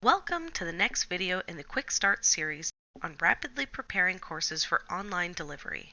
Welcome to the next video in the Quick Start series on rapidly preparing courses for online delivery.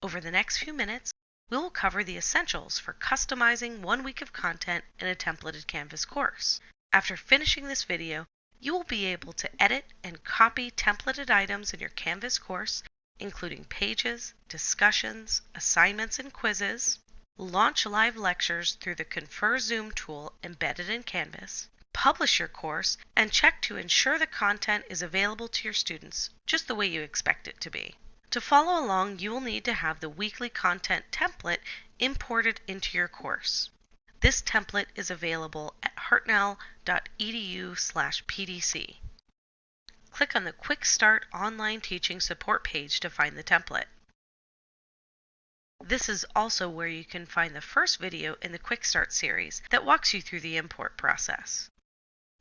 Over the next few minutes, we will cover the essentials for customizing 1 week of content in a templated Canvas course. After finishing this video, you will be able to edit and copy templated items in your Canvas course, including pages, discussions, assignments, and quizzes, launch live lectures through the Confer Zoom tool embedded in Canvas, publish your course, and check to ensure the content is available to your students just the way you expect it to be. To follow along, you will need to have the weekly content template imported into your course. This template is available at hartnell.edu/pdc. Click on the Quick Start Online Teaching Support page to find the template. This is also where you can find the first video in the Quick Start series that walks you through the import process.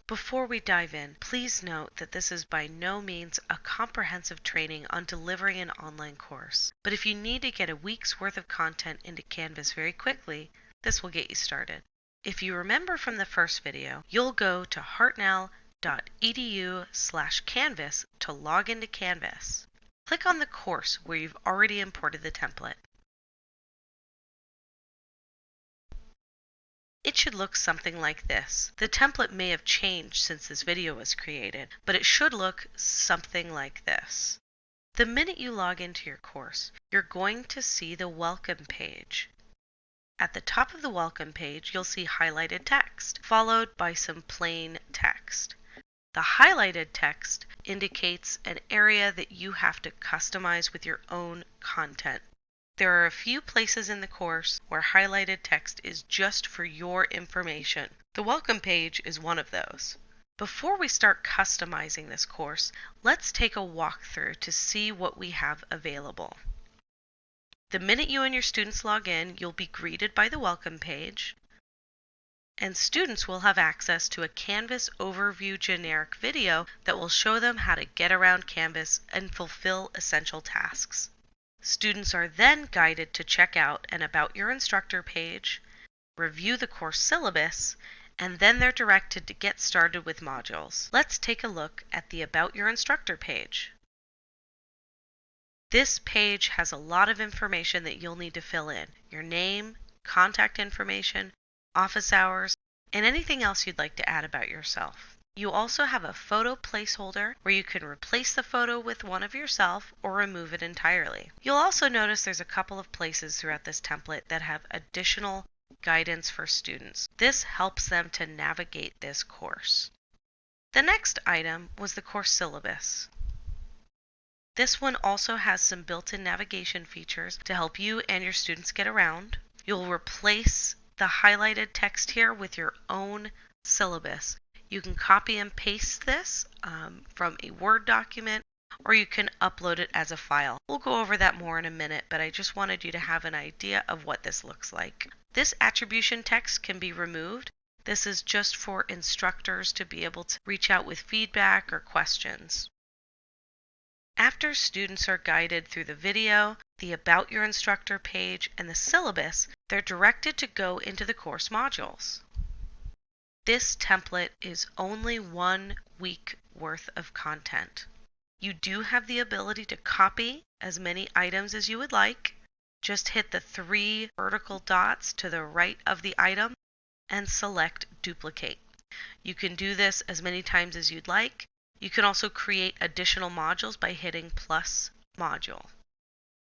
Before we dive in, please note that this is by no means a comprehensive training on delivering an online course, but if you need to get a week's worth of content into Canvas very quickly, this will get you started. If you remember from the first video, you'll go to hartnell.edu/canvas to log into Canvas. Click on the course where you've already imported the template. It should look something like this. The template may have changed since this video was created, but it should look something like this. The minute you log into your course, you're going to see the welcome page. At the top of the welcome page, you'll see highlighted text, followed by some plain text. The highlighted text indicates an area that you have to customize with your own content. There are a few places in the course where highlighted text is just for your information. The welcome page is one of those. Before we start customizing this course, let's take a walkthrough to see what we have available. The minute you and your students log in, you'll be greeted by the welcome page, and students will have access to a Canvas overview generic video that will show them how to get around Canvas and fulfill essential tasks. Students are then guided to check out an About Your Instructor page, review the course syllabus, and then they're directed to get started with modules. Let's take a look at the About Your Instructor page. This page has a lot of information that you'll need to fill in: your name, contact information, office hours, and anything else you'd like to add about yourself. You also have a photo placeholder where you can replace the photo with one of yourself or remove it entirely. You'll also notice there's a couple of places throughout this template that have additional guidance for students. This helps them to navigate this course. The next item was the course syllabus. This one also has some built-in navigation features to help you and your students get around. You'll replace the highlighted text here with your own syllabus. You can copy and paste this from a Word document, or you can upload it as a file. We'll go over that more in a minute, but I just wanted you to have an idea of what this looks like. This attribution text can be removed. This is just for instructors to be able to reach out with feedback or questions. After students are guided through the video, the About Your Instructor page, and the syllabus, they're directed to go into the course modules. This template is only 1 week worth of content. You do have the ability to copy as many items as you would like. Just hit the 3 vertical dots to the right of the item and select Duplicate. You can do this as many times as you'd like. You can also create additional modules by hitting plus module.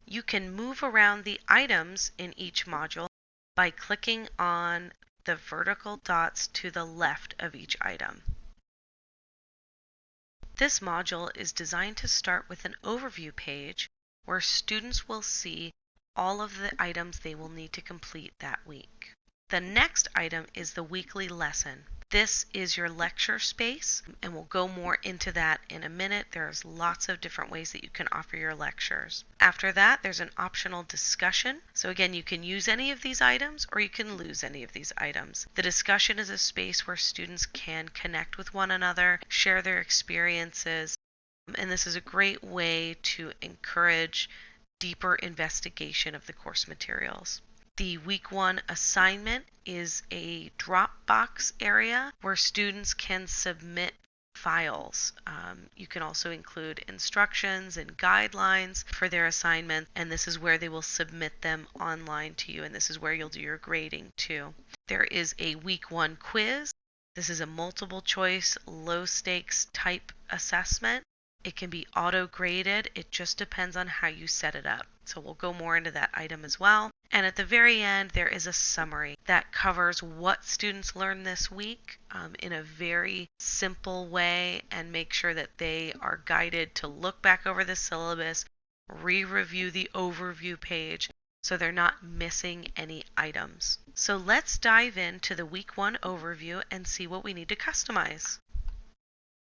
You can move around the items in each module by clicking on the vertical dots to the left of each item. This module is designed to start with an overview page where students will see all of the items they will need to complete that week. The next item is the weekly lesson. This is your lecture space, and we'll go more into that in a minute. There's lots of different ways that you can offer your lectures. After that, there's an optional discussion. So again, you can use any of these items or you can lose any of these items. The discussion is a space where students can connect with one another, share their experiences, and this is a great way to encourage deeper investigation of the course materials. The week 1 assignment is a Dropbox area where students can submit files. You can also include instructions and guidelines for their assignment, and this is where they will submit them online to you, and this is where you'll do your grading too. There is a week 1 quiz. This is a multiple choice, low stakes type assessment. It can be auto-graded. It just depends on how you set it up. So we'll go more into that item as well. And at the very end, there is a summary that covers what students learned this week in a very simple way, and make sure that they are guided to look back over the syllabus, re-review the overview page, so they're not missing any items. So let's dive into the week 1 overview and see what we need to customize.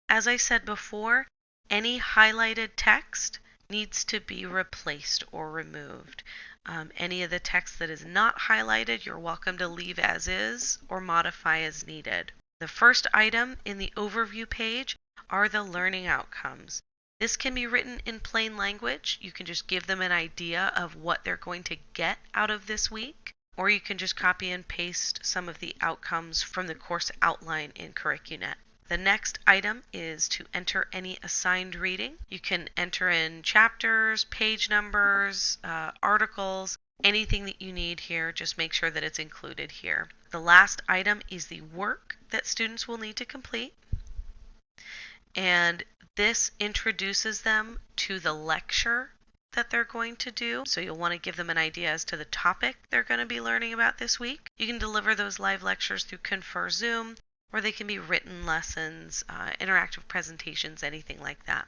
As I said before, any highlighted text needs to be replaced or removed. Any of the text that is not highlighted, you're welcome to leave as is or modify as needed. The first item in the overview page are the learning outcomes. This can be written in plain language. You can just give them an idea of what they're going to get out of this week, or you can just copy and paste some of the outcomes from the course outline in Curricunet. The next item is to enter any assigned reading. You can enter in chapters, page numbers, articles, anything that you need here. Just make sure that it's included here. The last item is the work that students will need to complete. And this introduces them to the lecture that they're going to do. So you'll want to give them an idea as to the topic they're going to be learning about this week. You can deliver those live lectures through Confer Zoom, or they can be written lessons, interactive presentations, anything like that.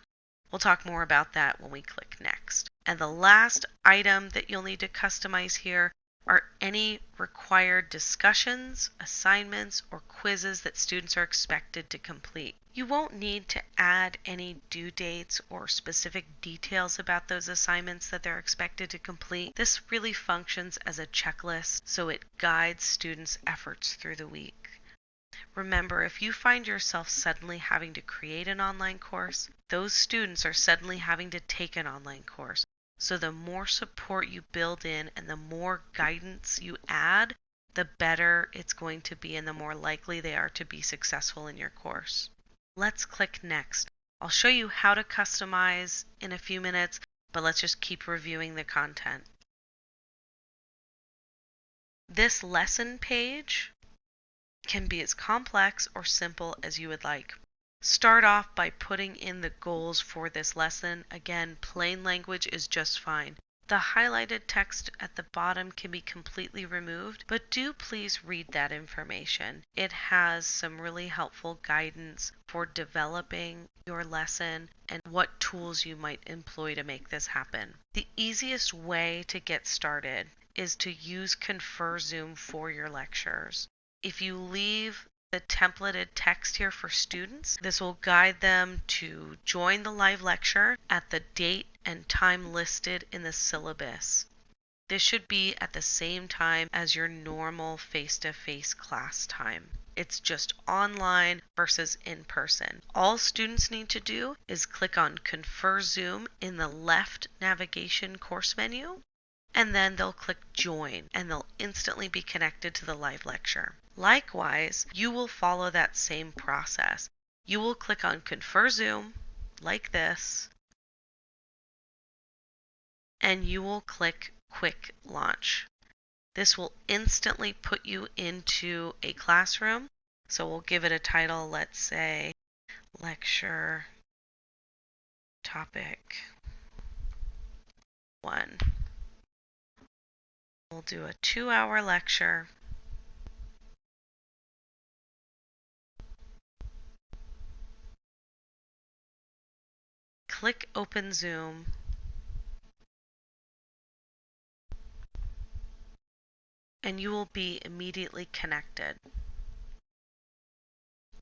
We'll talk more about that when we click next. And the last item that you'll need to customize here are any required discussions, assignments, or quizzes that students are expected to complete. You won't need to add any due dates or specific details about those assignments that they're expected to complete. This really functions as a checklist, so it guides students' efforts through the week. Remember, if you find yourself suddenly having to create an online course, those students are suddenly having to take an online course. So the more support you build in and the more guidance you add, the better it's going to be and the more likely they are to be successful in your course. Let's click next. I'll show you how to customize in a few minutes, but let's just keep reviewing the content. This lesson page can be as complex or simple as you would like. Start off by putting in the goals for this lesson. Again, plain language is just fine. The highlighted text at the bottom can be completely removed, but do please read that information. It has some really helpful guidance for developing your lesson and what tools you might employ to make this happen. The easiest way to get started is to use Confer Zoom for your lectures. If you leave the templated text here for students, this will guide them to join the live lecture at the date and time listed in the syllabus. This should be at the same time as your normal face-to-face class time. It's just online versus in person. All students need to do is click on Confer Zoom in the left navigation course menu, and then they'll click Join, and they'll instantly be connected to the live lecture. Likewise, you will follow that same process. You will click on Confer Zoom, like this, and you will click Quick Launch. This will instantly put you into a classroom. So we'll give it a title, let's say, Lecture Topic 1. We'll do a 2-hour lecture. Click Open Zoom. And you will be immediately connected.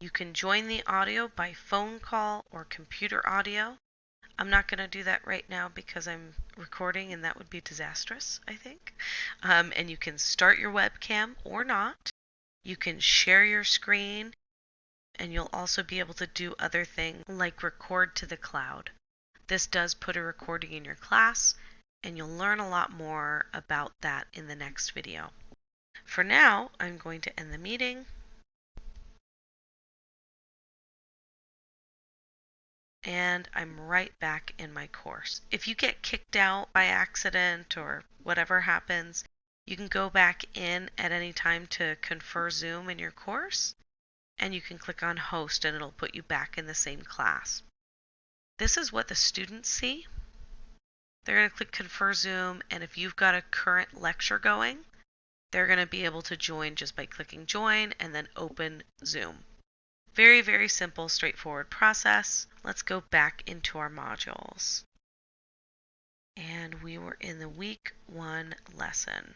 You can join the audio by phone call or computer audio. I'm not going to do that right now because I'm recording and that would be disastrous, I think. And you can start your webcam or not. You can share your screen, and you'll also be able to do other things like record to the cloud. This does put a recording in your class, and you'll learn a lot more about that in the next video. For now, I'm going to end the meeting. and I'm right back in my course. If you get kicked out by accident or whatever happens, you can go back in at any time to confer Zoom in your course, and you can click on host and it'll put you back in the same class. This is what the students see. They're going to click confer Zoom, and if you've got a current lecture going, they're going to be able to join just by clicking join and then open Zoom. Very, very simple, straightforward process. Let's go back into our modules. And we were in the week 1 lesson.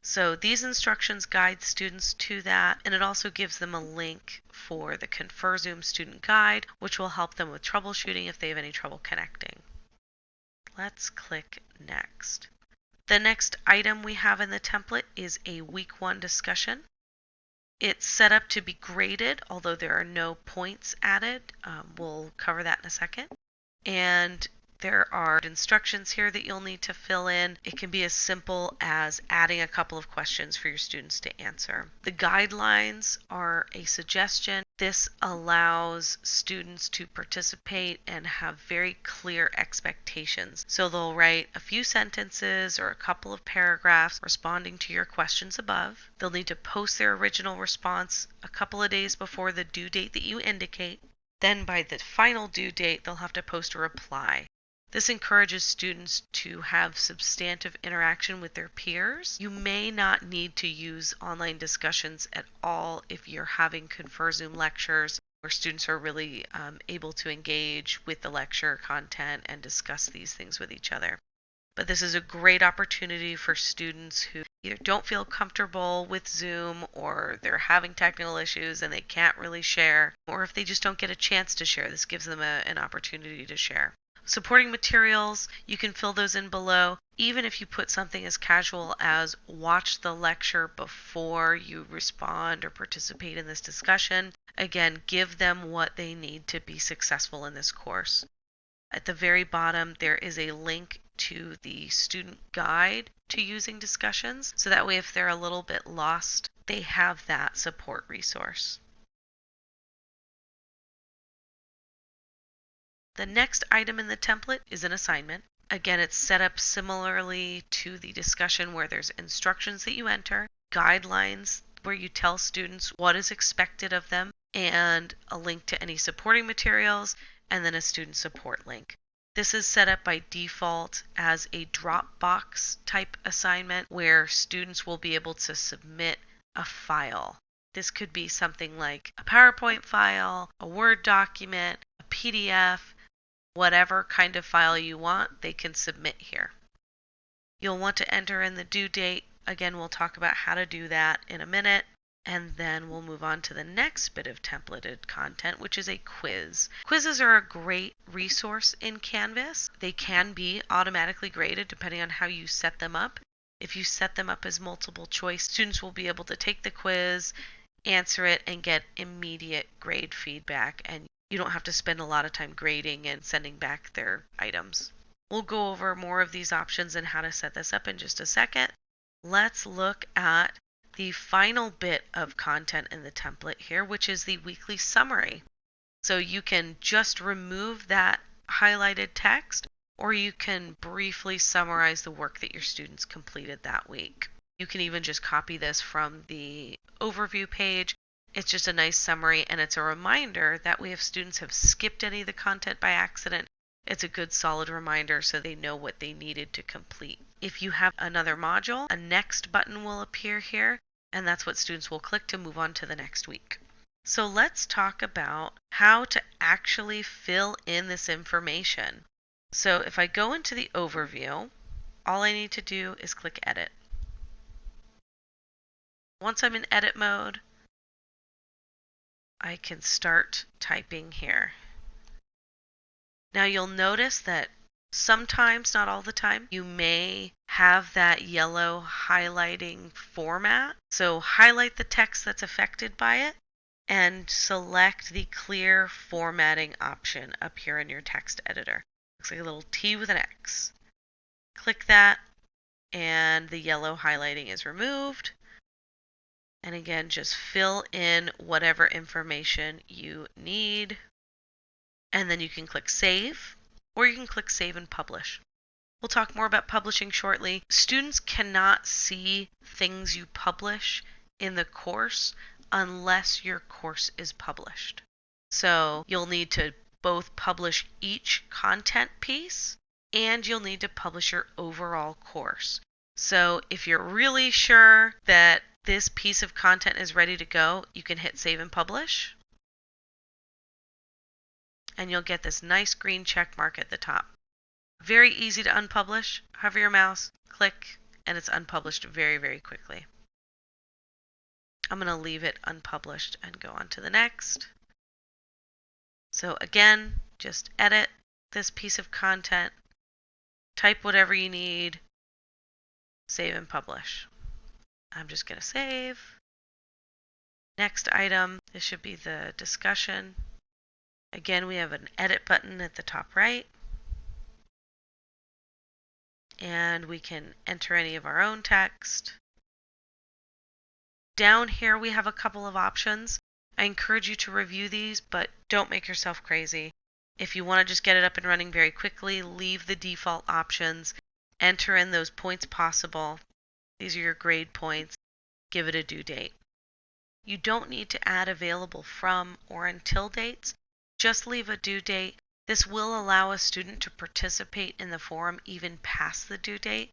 So these instructions guide students to that, and it also gives them a link for the Confer Zoom student guide, which will help them with troubleshooting if they have any trouble connecting. Let's click next. The next item we have in the template is a week 1 discussion. It's set up to be graded, although there are no points added. We'll cover that in a second. And there are instructions here that you'll need to fill in. It can be as simple as adding a couple of questions for your students to answer. The guidelines are a suggestion. This allows students to participate and have very clear expectations. So they'll write a few sentences or a couple of paragraphs responding to your questions above. They'll need to post their original response a couple of days before the due date that you indicate. Then by the final due date, they'll have to post a reply. This encourages students to have substantive interaction with their peers. You may not need to use online discussions at all if you're having Confer Zoom lectures where students are really able to engage with the lecture content and discuss these things with each other. But this is a great opportunity for students who either don't feel comfortable with Zoom or they're having technical issues and they can't really share, or if they just don't get a chance to share, this gives them an opportunity to share. Supporting materials, you can fill those in below. Even if you put something as casual as watch the lecture before you respond or participate in this discussion, again, give them what they need to be successful in this course. At the very bottom, there is a link to the student guide to using discussions, so that way if they're a little bit lost, they have that support resource. The next item in the template is an assignment. Again, it's set up similarly to the discussion where there's instructions that you enter, guidelines where you tell students what is expected of them, and a link to any supporting materials, and then a student support link. This is set up by default as a Dropbox type assignment where students will be able to submit a file. This could be something like a PowerPoint file, a Word document, a PDF, whatever kind of file you want, they can submit here. You'll want to enter in the due date. Again, we'll talk about how to do that in a minute. And then we'll move on to the next bit of templated content, which is a quiz. Quizzes are a great resource in Canvas. They can be automatically graded depending on how you set them up. If you set them up as multiple choice, students will be able to take the quiz, answer it, and get immediate grade feedback. And you don't have to spend a lot of time grading and sending back their items. We'll go over more of these options and how to set this up in just a second. Let's look at the final bit of content in the template here, which is the weekly summary. So you can just remove that highlighted text, or you can briefly summarize the work that your students completed that week. You can even just copy this from the overview page. It's just a nice summary, and it's a reminder that way if students have skipped any of the content by accident, it's a good solid reminder so they know what they needed to complete. If you have another module, a next button will appear here, and that's what students will click to move on to the next week. So let's talk about how to actually fill in this information. So if I go into the overview, all I need to do is click edit. Once I'm in edit mode, I can start typing here. Now you'll notice that sometimes, not all the time, you may have that yellow highlighting format. So highlight the text that's affected by it and select the clear formatting option up here in your text editor. Looks like a little T with an X. Click that and the yellow highlighting is removed. And again, just fill in whatever information you need. And then you can click Save, or you can click Save and Publish. We'll talk more about publishing shortly. Students cannot see things you publish in the course unless your course is published. So you'll need to both publish each content piece and you'll need to publish your overall course. So if you're really sure that this piece of content is ready to go, you can hit Save and Publish. And you'll get this nice green check mark at the top. Very easy to unpublish. Hover your mouse, click, and it's unpublished very, very quickly. I'm going to leave it unpublished and go on to the next. So again, just edit this piece of content, type whatever you need, save and publish. I'm just going to save. Next item, this should be the discussion. Again, we have an edit button at the top right. And we can enter any of our own text. Down here we have a couple of options. I encourage you to review these, but don't make yourself crazy. If you want to just get it up and running very quickly, leave the default options, enter in those points possible. These are your grade points. Give it a due date. You don't need to add available from or until dates. Just leave a due date. This will allow a student to participate in the forum even past the due date.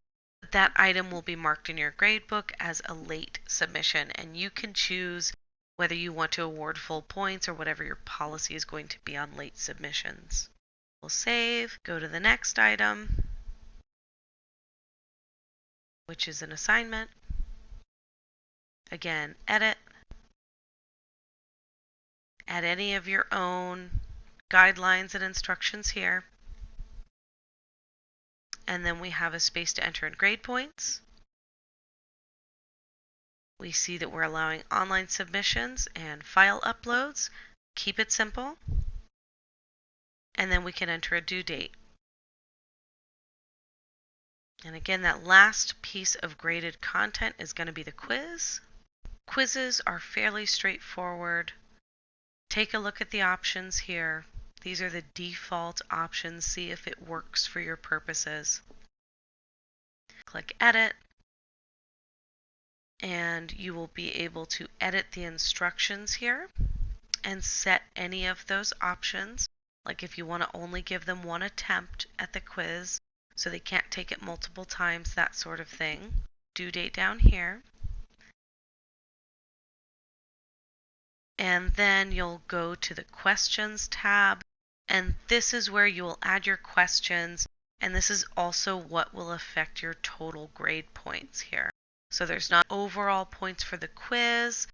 That item will be marked in your gradebook as a late submission, and you can choose whether you want to award full points or whatever your policy is going to be on late submissions. We'll save, go to the next item, which is an assignment. Again, edit. Add any of your own guidelines and instructions here. And then we have a space to enter in grade points. We see that we're allowing online submissions and file uploads. Keep it simple. And then we can enter a due date. And again, that last piece of graded content is going to be the quiz. Quizzes are fairly straightforward. Take a look at the options here. These are the default options. See if it works for your purposes. Click Edit. And you will be able to edit the instructions here and set any of those options. Like if you want to only give them one attempt at the quiz so they can't take it multiple times, that sort of thing. Due date down here. And then you'll go to the Questions tab. And this is where you will add your questions. And this is also what will affect your total grade points here. So there's not overall points for the quiz.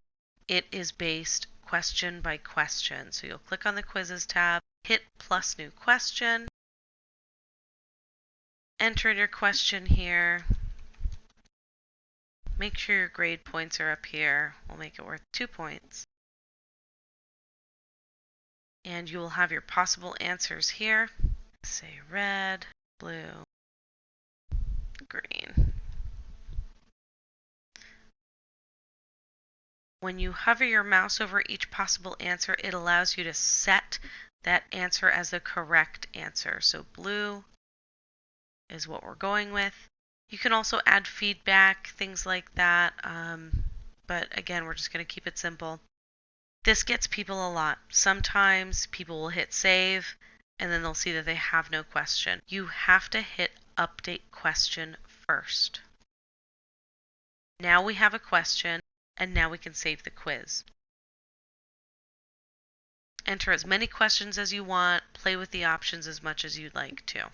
It is based question by question. So you'll click on the Quizzes tab, hit plus new question, enter your question here. Make sure your grade points are up here. We'll make it worth 2 points. And you will have your possible answers here. Say red, blue, green. When you hover your mouse over each possible answer, it allows you to set that answer as the correct answer. So blue is what we're going with. You can also add feedback, things like that. But again, we're just going to keep it simple. This gets people a lot. Sometimes people will hit save and then they'll see that they have no question. You have to hit update question first. Now we have a question and now we can save the quiz. Enter as many questions as you want, play with the options as much as you'd like to.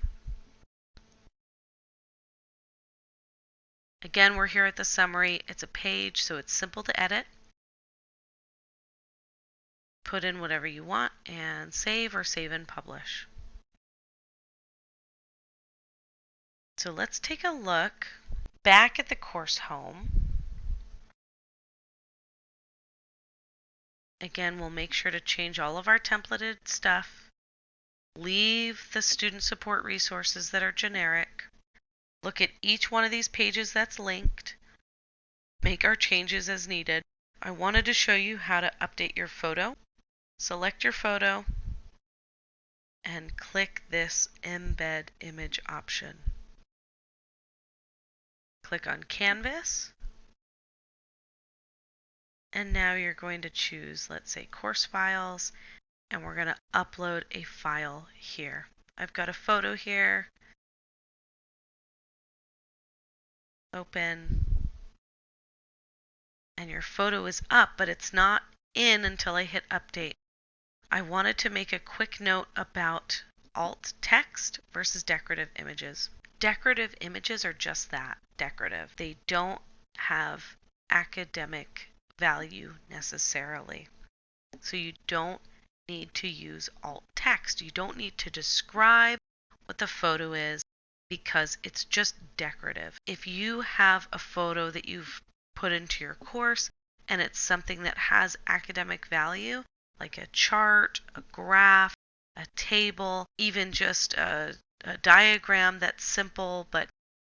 Again, we're here at the summary. It's a page, so it's simple to edit. Put in whatever you want and save or save and publish. So let's take a look back at the course home. Again, we'll make sure to change all of our templated stuff. Leave the student support resources that are generic. Look at each one of these pages that's linked. Make our changes as needed. I wanted to show you how to update your photo. Select your photo. and click this Embed Image option. Click on Canvas, and now you're going to choose, let's say, course files, and we're going to upload a file here. I've got a photo here. Open. And your photo is up, but it's not in until I hit update. I wanted to make a quick note about alt text versus decorative images. Decorative images are just that, decorative. They don't have academic value necessarily. So you don't need to use alt text. You don't need to describe what the photo is because it's just decorative. If you have a photo that you've put into your course and it's something that has academic value, like a chart, a graph, a table, even just a diagram that's simple but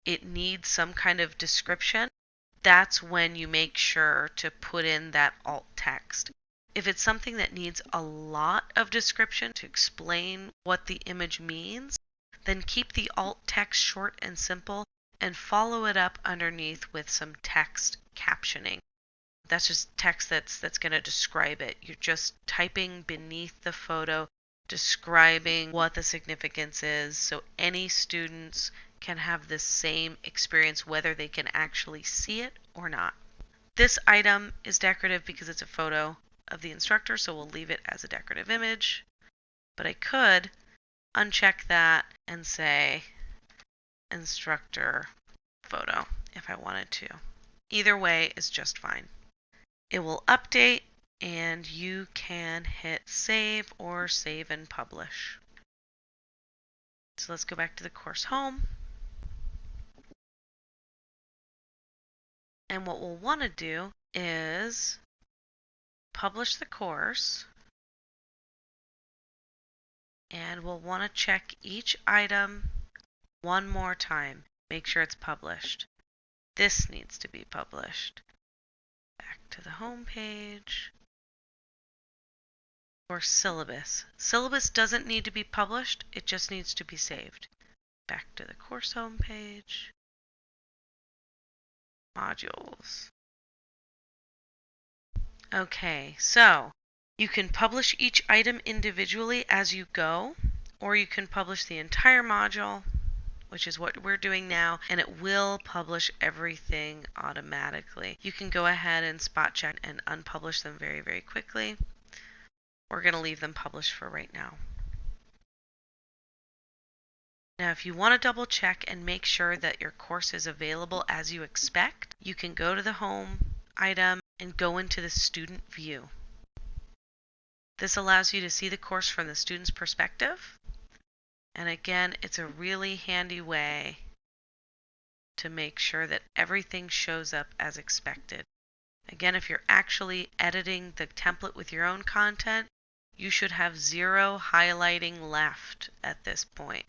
it needs some kind of description, that's when you make sure to put in that alt text. If it's something that needs a lot of description to explain what the image means, then keep the alt text short and simple and follow it up underneath with some text captioning. That's just text that's going to describe it. You're just typing beneath the photo, describing what the significance is, so any students can have the same experience whether they can actually see it or not. This item is decorative because it's a photo of the instructor, so we'll leave it as a decorative image. But I could uncheck that and say instructor photo if I wanted to. Either way is just fine. It will update and you can hit save or save and publish. So let's go back to the course home. And what we'll want to do is publish the course. And we'll want to check each item one more time. Make sure it's published. This needs to be published. Back to the home page. Or syllabus. Syllabus doesn't need to be published, it just needs to be saved. Back to the course home page. Modules. Okay, so you can publish each item individually as you go, or you can publish the entire module, which is what we're doing now, and it will publish everything automatically. You can go ahead and spot check and unpublish them very, very quickly. We're going to leave them published for right now. Now, if you want to double check and make sure that your course is available as you expect, you can go to the home item and go into the student view. This allows you to see the course from the student's perspective. And again, it's a really handy way to make sure that everything shows up as expected. Again, if you're actually editing the template with your own content, you should have zero highlighting left at this point.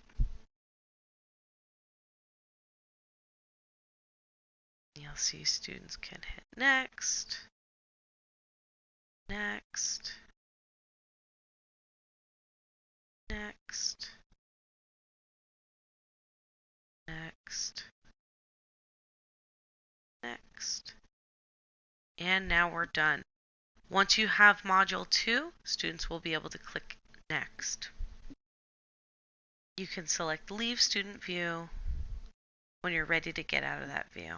You'll see students can hit next, next, next, next, next, and now we're done. Once you have Module 2, students will be able to click Next. You can select Leave Student View when you're ready to get out of that view.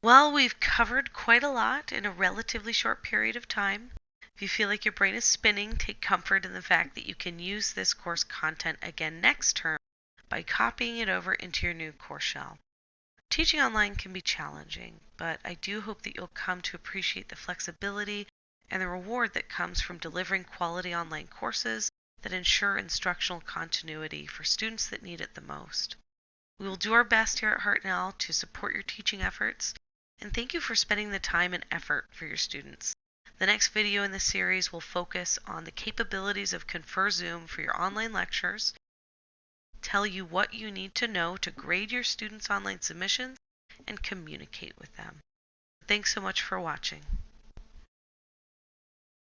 Well, we've covered quite a lot in a relatively short period of time. If you feel like your brain is spinning, take comfort in the fact that you can use this course content again next term by copying it over into your new course shell. Teaching online can be challenging, but I do hope that you'll come to appreciate the flexibility and the reward that comes from delivering quality online courses that ensure instructional continuity for students that need it the most. We will do our best here at Hartnell to support your teaching efforts, and thank you for spending the time and effort for your students. The next video in this series will focus on the capabilities of Confer Zoom for your online lectures, tell you what you need to know to grade your students' online submissions, and communicate with them. Thanks so much for watching.